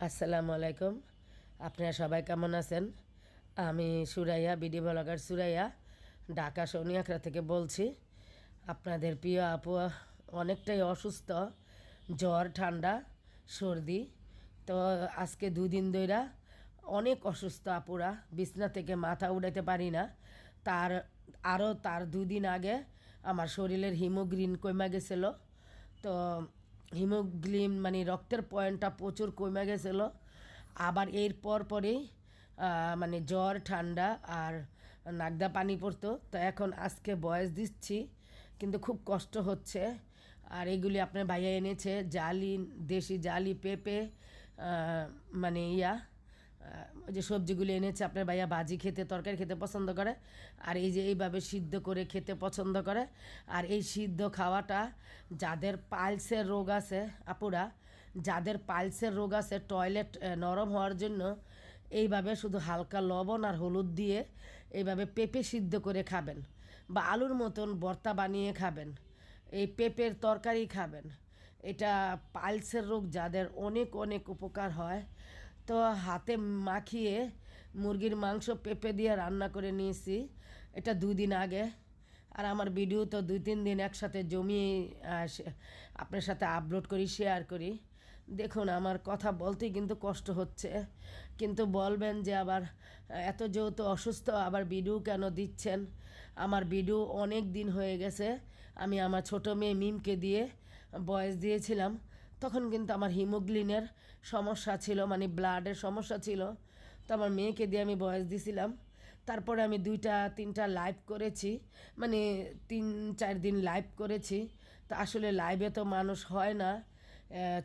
আসসালামু আলাইকুম। আপনারা সবাই কেমন আছেন? আমি সুরাইয়া, বিডি ব্লগার সুরাইয়া, ঢাকা সোনিয়াখড়া থেকে বলছি। আপনাদের প্রিয় আপু অনেকটাই অসুস্থ, জ্বর, ঠান্ডা, সর্দি। তো আজকে দুদিন ধইরা অনেক অসুস্থ আপুরা, বিছনা থেকে মাথা উঠাইতে পারি না। তার দুদিন আগে আমার শরীরের হিমোগ্রিন কমে গেছিল। তো হিমোগ্লিন মানে রক্তের পয়েন্টটা প্রচুর কমে গেছিল। আবার এর পরেই মানে জ্বর, ঠান্ডা আর নাকদা পানি পড়তো। তো এখন আজকে বয়স দিচ্ছি, কিন্তু খুব কষ্ট হচ্ছে। আর এগুলি আপনার ভাইয়া এনেছে জালি, দেশি জালি পেঁপে, মানে ওই যে সবজিগুলি এনেছে আপনার ভাইয়া, ভাজি খেতে, তরকারি খেতে পছন্দ করে। আর এই যে এইভাবে সিদ্ধ করে খেতে পছন্দ করে। আর এই সিদ্ধ খাওয়াটা, যাদের পাইলসের রোগ আছে আপুরা, যাদের পাইলসের রোগ আছে, টয়লেট নরম হওয়ার জন্য এইভাবে শুধু হালকা লবণ আর হলুদ দিয়ে এইভাবে পেঁপে সিদ্ধ করে খাবেন, বা আলুর মতন ভর্তা বানিয়ে খাবেন, এই পেঁপের তরকারি খাবেন। এটা পাইলসের রোগ যাদের অনেক অনেক উপকার হয়। তো হাতে মাখিয়ে মুরগির মাংস পেঁপে দিয়ে রান্না করে নিয়েছি, এটা 2 দিন আগে। আর আমার ভিডিও তো 2-3 দিন একসাথে জমিয়ে আপনার সাথে আপলোড করি, শেয়ার করি। দেখুন, আমার কথা বলতেই কিন্তু কষ্ট হচ্ছে, কিন্তু বলবেন যে আবার এত যেহেতু অসুস্থ আবার ভিডিও কেন দিচ্ছেন। আমার ভিডিও অনেক দিন হয়ে গেছে। আমি আমার ছোট মেয়ে মিমকে দিয়ে বয়স দিয়েছিলাম, তখন কিন্তু আমার হিমোগ্লিনের সমস্যা ছিল, মানে ব্লাডের সমস্যা ছিল। তো আমার মেয়েকে দিয়ে আমি বয়স দিয়েছিলাম। তারপরে আমি 2-3টা লাইভ করেছি, মানে 3-4 দিন লাইভ করেছি। তো আসলে লাইভে তো মানুষ হয় না,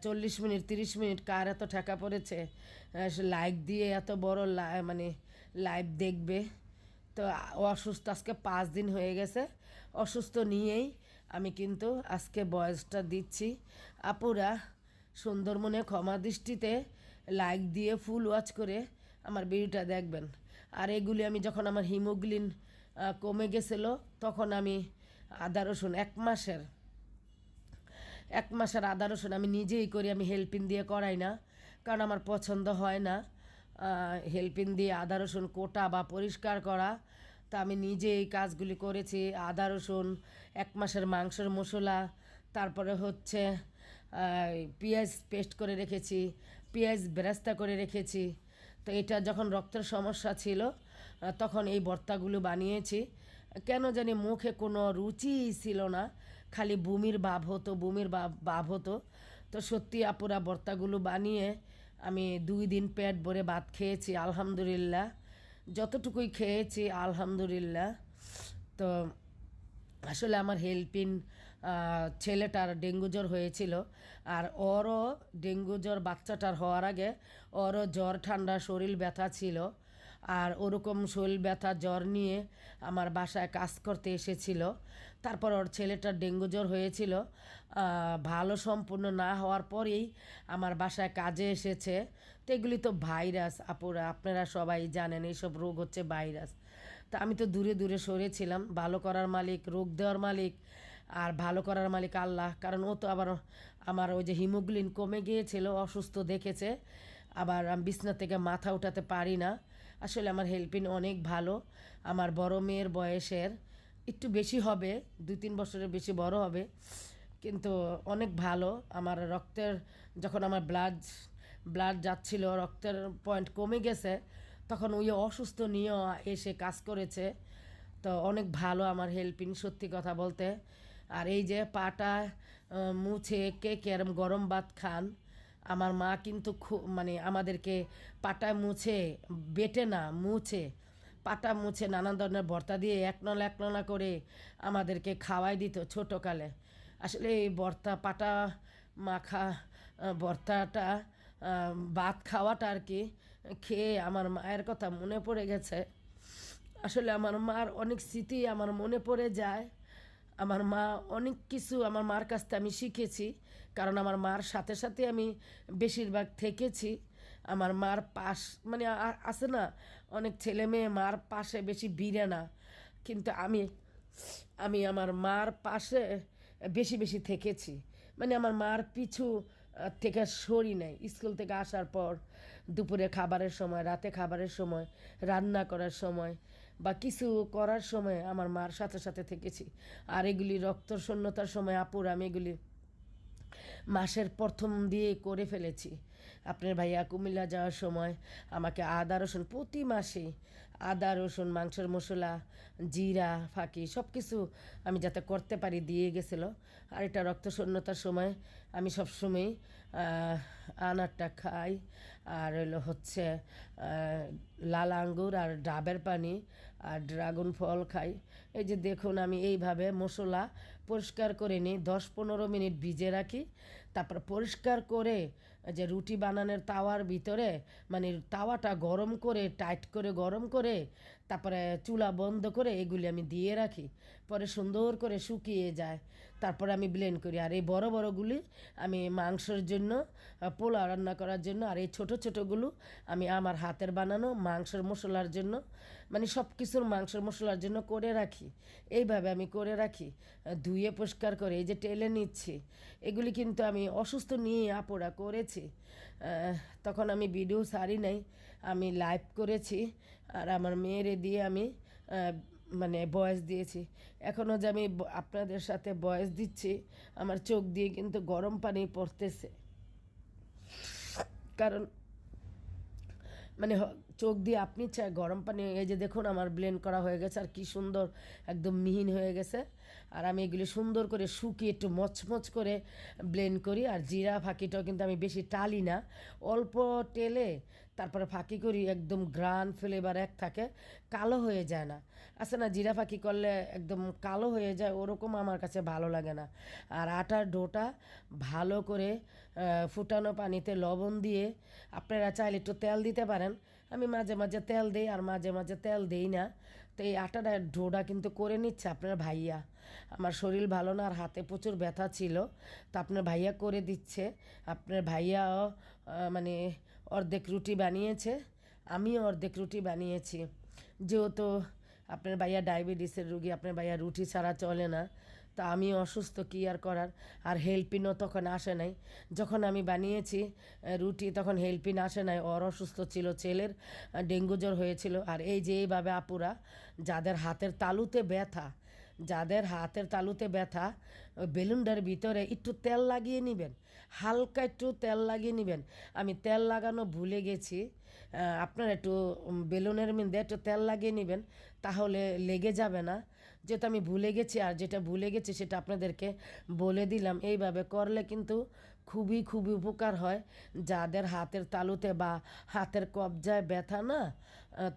40 মিনিট 30 মিনিট কার এত টাকা পড়েছে লাইক দিয়ে এত বড় মানে লাইভ দেখবে। তো অসুস্থ আজকে 5 দিন হয়ে গেছে, অসুস্থ নিয়েই আমি কিন্তু আজকে বয়সটা দিচ্ছি। আপুরা সুন্দর মনে ক্ষমা দৃষ্টিতে লাইক দিয়ে ফুল ওয়াচ করে আমার ভিডিওটা দেখবেন। আর এগুলি আমি যখন আমার হিমোগ্লিন কমে গেছিলো, তখন আমি আদা রসুন 1 মাসের আদা রসুন আমি নিজেই করি, আমি হেল্পিং দিয়ে করাই না, কারণ আমার পছন্দ হয় না হেল্পিং দিয়ে আদা রসুন কোটা বা পরিষ্কার করা। তা আমি নিজে এই কাজগুলি করেছি। আদা রসুন, 1 মাসের মাংসের মশলা, তারপরে হচ্ছে পেঁয়াজ পেস্ট করে রেখেছি, পেঁয়াজ বেরেস্তা করে রেখেছি। তো এটা যখন রক্তের সমস্যা ছিল তখন এই ভর্তাগুলো বানিয়েছি। কেন জানি মুখে কোনো রুচিই ছিল না, খালি বমির ভাব হতো। তো সত্যি আপুরা ভর্তাগুলো বানিয়ে আমি 2 দিন পেট ভরে ভাত খেয়েছি আলহামদুলিল্লাহ, যতটুকুই খেয়েছি আলহামদুলিল্লাহ। তো আসলে আমার হেল্পিং ছেলেটার ডেঙ্গু জ্বর হয়েছিল, আর ওরও ডেঙ্গু জ্বর, বাচ্চাটার হওয়ার আগে ওরও জ্বর, ঠান্ডা, শরীর ব্যথা ছিল। আর ওরকম শরীর ব্যথা জ্বর নিয়ে আমার বাসায় কাজ করতে এসেছিল। তারপর ওর ছেলেটার ডেঙ্গু জ্বর হয়েছিল, ভালো সম্পূর্ণ না হওয়ার পরেই আমার বাসায় কাজে এসেছে। তো এগুলি তো ভাইরাস আপুরা, আপনারা সবাই জানেন এইসব রোগ হচ্ছে ভাইরাস। তা আমি তো দূরে দূরে সরেছিলাম। ভালো করার মালিক, রোগ দেওয়ার মালিক, আর ভালো করার মালিক আল্লাহ। কারণ ও তো আবার আমার ওই যে হিমোগ্লিন কমে গিয়েছিল, অসুস্থ দেখেছে, আবার আমি বিছনা থেকে মাথা উঠাতে পারি না। আসলে আমার হেল্পিং অনেক ভালো। আমার বড় মেয়ের বয়সের একটু বেশি হবে, 2-3 বছরের বেশি বড় হবে, কিন্তু অনেক ভালো। আমার রক্তের যখন আমার ব্লাড যাচ্ছিল, রক্তের পয়েন্ট কমে গেছে, তখন ওই অসুস্থ নিয়েও এসে কাজ করেছে। তো অনেক ভালো আমার হেল্পিং, সত্যি কথা বলতে। আর এই যে পাটা মুছে কে কেরম গরম ভাত খান, আমার মা কিন্তু খুব মানে আমাদেরকে পাটা মুছে, বেটে না মুছে, পাটা মুছে নানান ধরনের ভর্তা দিয়ে এক নলা করে আমাদেরকে খাওয়াই দিত ছোটোকালে। আসলে এই ভর্তা, পাটা মাখা ভর্তাটা, ভাত খাওয়াটা আর কি, খেয়ে আমার মায়ের কথা মনে পড়ে গেছে। আসলে আমার মার অনেক স্মৃতি আমার মনে পড়ে যায়। আমার মা অনেক কিছু আমার মার কাছ থেকে আমি শিখেছি, কারণ আমার মার সাথে সাথে আমি বেশিরভাগ থেকেছি। আমার মার পাশ মানে আছে না, অনেক ছেলে মেয়ে মার পাশে বেশি ভিড়ে না, কিন্তু আমি আমি আমার মার পাশে বেশি বেশি থেকেছি। মানে আমার মার পিছু থেকে সরি নাই। স্কুল থেকে আসার পর দুপুরে খাবারের সময়, রাতে খাবারের সময়, রান্না করার সময় বা কিছু করার সময় আমার মার সাথে সাথে থেকেছি। আর এগুলি রক্তশূন্যতার সময় আপুর আমি এগুলি মাসের প্রথম দিয়ে করে ফেলেছি। আপনার ভাইয়া কুমিল্লা যাওয়ার সময় আমাকে আদা রসুন প্রতি মাসে আদা রসুন মাংসের মশলা জিরা ফাঁকি সব কিছু আমি যাতে করতে পারি দিয়ে গেছিলো। আর এটা রক্তশূন্যতার সময় আমি সবসময় আনারটা খাই। আর হচ্ছে লাল আঙ্গুর আর ডাবের পানি আর ড্রাগন ফল খাই। এই যে দেখুন আমি এইভাবে মশলা পরিষ্কার করে নিই, 10-15 মিনিট ভিজে রাখি, তারপর পরিষ্কার করে যে রুটি বানানোর তাওয়ার ভিতরে মানে তাওয়াটা গরম করে টাইট করে গরম করে তারপরে চুলা বন্ধ করে এগুলি আমি দিয়ে রাখি, পরে সুন্দর করে শুকিয়ে যায়, তারপরে আমি ব্লেন্ড করি। আর এই বড় বড়গুলি আমি মাংসের জন্য, পোলাও রান্না করার জন্য, আর এই ছোটো ছোটোগুলো আমি আমার হাতের বানানো মাংসের মশলার জন্য, মানে সব কিছুর মাংসের মশলার জন্য করে রাখি। এইভাবে আমি করে রাখি, ধুয়ে পরিষ্কার করে এই যে টেলে নিচ্ছি। এগুলি কিন্তু আমি অসুস্থ নিয়ে আপোড়া করেছি। তখন আমি ভিডিও ছাড়ি নাই, আমি লাইভ করেছি আর আমার মেয়েরে দিয়ে আমি মানে ভয়েস দিয়েছি। এখনও যে আমি আপনাদের সাথে ভয়েস দিচ্ছি আমার চোখ দিয়ে কিন্তু গরম পানি পড়তেছে, কারণ মানে চোখ দিয়ে আপনি চাই গরম পানি। এই যে দেখুন আমার ব্লেন্ড করা হয়ে গেছে আর কি সুন্দর একদম মিহিন হয়ে গেছে। আর আমি এগুলি সুন্দর করে শুকিয়ে একটু মচমচ করে ব্লেন্ড করি। আর জিরা ফাঁকিটাও কিন্তু আমি বেশি টালি না, অল্প টেলে তারপরে ফাঁকি করি, একদম গ্রান ফ্লেভার এক থাকে, কালো হয়ে যায় না। আছে না জিরা ফাঁকি করলে একদম কালো হয়ে যায়, ওরকম আমার কাছে ভালো লাগে না। আর আটার ডোটা ভালো করে ফুটানো পানিতে লবণ দিয়ে, আপনারা চাইলে একটু তেল দিতে পারেন, আমি মাঝে মাঝে তেল দিই আর মাঝে মাঝে তেল দিই না। তো এই আটাটা ডোটা কিন্তু করে নিচ্ছে আপনার ভাইয়া। আমার শরীর ভালো না আর হাতে প্রচুর ব্যথা ছিল, তো আপনার ভাইয়া করে দিচ্ছে। আপনার ভাইয়াও মানে অর্ধেক রুটি বানিয়েছে, আমিও অর্ধেক রুটি বানিয়েছি। যেহেতু আপনার ভাইয়া ডায়াবেটিসের রুগী, আপনার ভাইয়া রুটি ছাড়া চলে না, তা আমি অসুস্থ কী আর করার। আর হেল্পিনও তখন আসে নাই, যখন আমি বানিয়েছি রুটি তখন হেল্পিন আসে নাই, ওর অসুস্থ ছিল, ছেলের ডেঙ্গু জ্বর হয়েছিল। আর এই যে এইভাবে আপুরা যাদের হাতের তালুতে ব্যথা, যাদের হাতের তালুতে ব্যথা, ওই বেলুনটার ভিতরে একটু তেল লাগিয়ে নেবেন, হালকা একটু তেল লাগিয়ে নেবেন। আমি তেল লাগানো ভুলে গেছি, আপনারা একটু বেলুনের মধ্যে একটু তেল লাগিয়ে নেবেন, তাহলে লেগে যাবে না। যেটা আমি ভুলে গেছি, আর যেটা ভুলে গেছি সেটা আপনাদেরকে বলে দিলাম। এইভাবে করলে কিন্তু খুবই খুবই উপকার হয় যাদের হাতের তালুতে বা হাতের কবজায় ব্যথা না,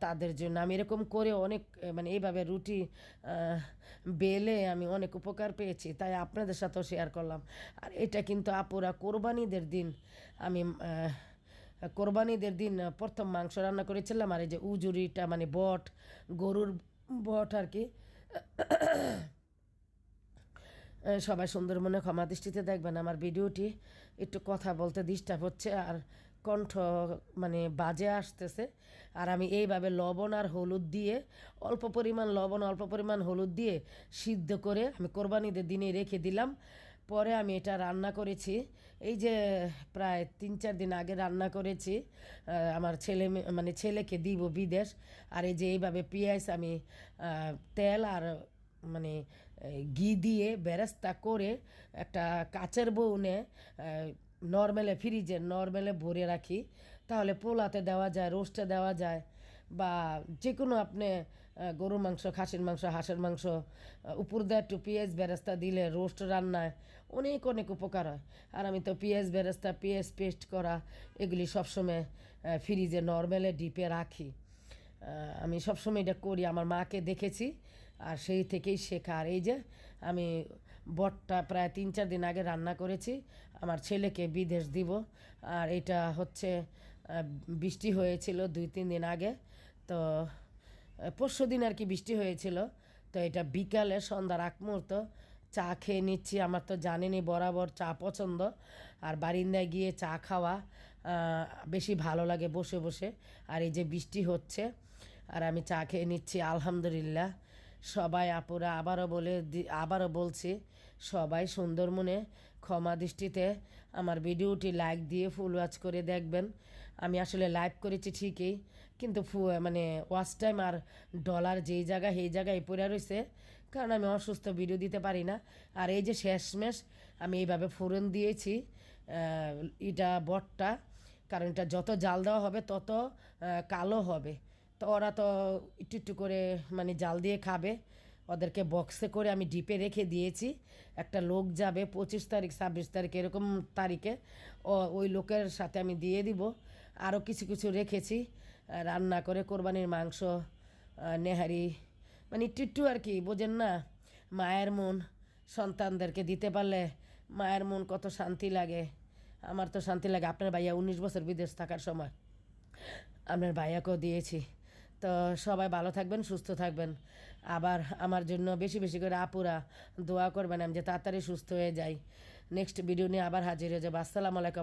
তাদের জন্য। আমি এরকম করে অনেক মানে এইভাবে রুটি বেলে আমি অনেক উপকার পেয়েছি, তাই আপনাদের সাথেও শেয়ার করলাম। আর এটা কিন্তু আপুরা কোরবানিদের দিন আমি কোরবানিদের দিন প্রথম মাংস রান্না করেছিলাম। আর এই যে উজুরিটা মানে বট, গরুর বট আর কি। সবাই সুন্দর মনে ক্ষমা দৃষ্টিতে দেখবেন। আমার ভিডিওটি একটু কথা বলতে ডিস্টার্ব হচ্ছে আর কণ্ঠ মানে বাজে আসতেছে। আর আমি এইভাবে লবণ আর হলুদ দিয়ে, অল্প পরিমাণ লবণ অল্প পরিমাণ হলুদ দিয়ে সিদ্ধ করে আমি কোরবানিদের দিনে রেখে দিলাম। পরে আমি এটা রান্না করেছি, এই যে প্রায় 3-4 দিন আগে রান্না করেছি, আমার মানে ছেলেকে দিব বিদেশ। আর এই যে এইভাবে পেঁয়াজ আমি তেল আর মানে ঘি দিয়ে বেরেস্তা করে একটা কাচের বউনে নর্মালে ফ্রিজে নর্মালে ভরে রাখি, তাহলে পোলাতে দেওয়া যায়, রোস্টে দেওয়া যায়, বা যে কোনো আপনি গরুর মাংস, খাসির মাংস, হাঁসের মাংস উপর দিয়ে একটু পেঁয়াজ বেরেস্তা দিলে রোস্ট রান্নায় অনেক অনেক উপকার হয়। আর আমি তো পেঁয়াজ বেরেস্তা, পেঁয়াজ পেস্ট করা এগুলি সবসময় ফ্রিজে নর্মালে ডিপে রাখি। আমি সবসময় এটা করি, আমার মাকে দেখেছি আর সেই থেকেই শেখা। আর এই যে আমি বটটা প্রায় 3-4 দিন আগে রান্না করেছি, আমার ছেলেকে বিদেশ দিব। আর এটা হচ্ছে বৃষ্টি হয়েছিল 2-3 দিন আগে, তো পরশু দিন আর কি বৃষ্টি হয়েছিল। তো এটা বিকালে সন্ধ্যার আগ মুহূর্ত চা খেয়ে নিচ্ছি। আমার তো জানেনই বরাবর চা পছন্দ, আর বারিন্দায় গিয়ে চা খাওয়া বেশি ভালো লাগে বসে বসে। আর এই যে বৃষ্টি হচ্ছে আর আমি চা খেয়ে নিচ্ছি, আলহামদুলিল্লাহ। সবাই আপুরা আবারও বলছি, সবাই সুন্দর মনে ক্ষমা দৃষ্টিতে আমার ভিডিওটি লাইক দিয়ে ফুল ওয়াচ করে দেখবেন। আমি আসলে লাইভ করেছি ঠিকই, কিন্তু মানে ওয়াচ টাইম আর ডলার যেই জায়গায় সেই জায়গায় পড়ে রয়েছে, কারণ আমি অসুস্থ, ভিডিও দিতে পারি না। আর এই যে শেষমেশ আমি এইভাবে ফোড়ন দিয়েছি এটা বটটা, কারণ এটা যত জাল দেওয়া হবে তত কালো হবে। তো ওরা তো একটু একটু করে মানে জাল দিয়ে খাবে, ওদেরকে বক্সে করে আমি ডিপে রেখে দিয়েছি। একটা লোক যাবে 25 তারিখ 26 তারিখ এরকম তারিখে, ওই লোকের সাথে আমি দিয়ে দিব। আরও কিছু কিছু রেখেছি রান্না করে, কোরবানির মাংস, নেহারি, মানে একটু একটু আর কি, বোঝেন না, মায়ের মন সন্তানদেরকে দিতে পারলে মায়ের মন কত শান্তি লাগে। আমার তো শান্তি লাগে। আপনার ভাইয়া 19 বছর বিদেশ থাকার সময় আপনার ভাইয়াকেও দিয়েছি। তো সবাই ভালো থাকবেন, সুস্থ থাকবেন। আবার আমার জন্য বেশি বেশি করে আপুরা দোয়া করবেন, আমি যে তাড়াতাড়ি সুস্থ হয়ে যাই। নেক্সট ভিডিও নিয়ে আবার হাজির হয়ে যাবো। আসসালামু আলাইকুম।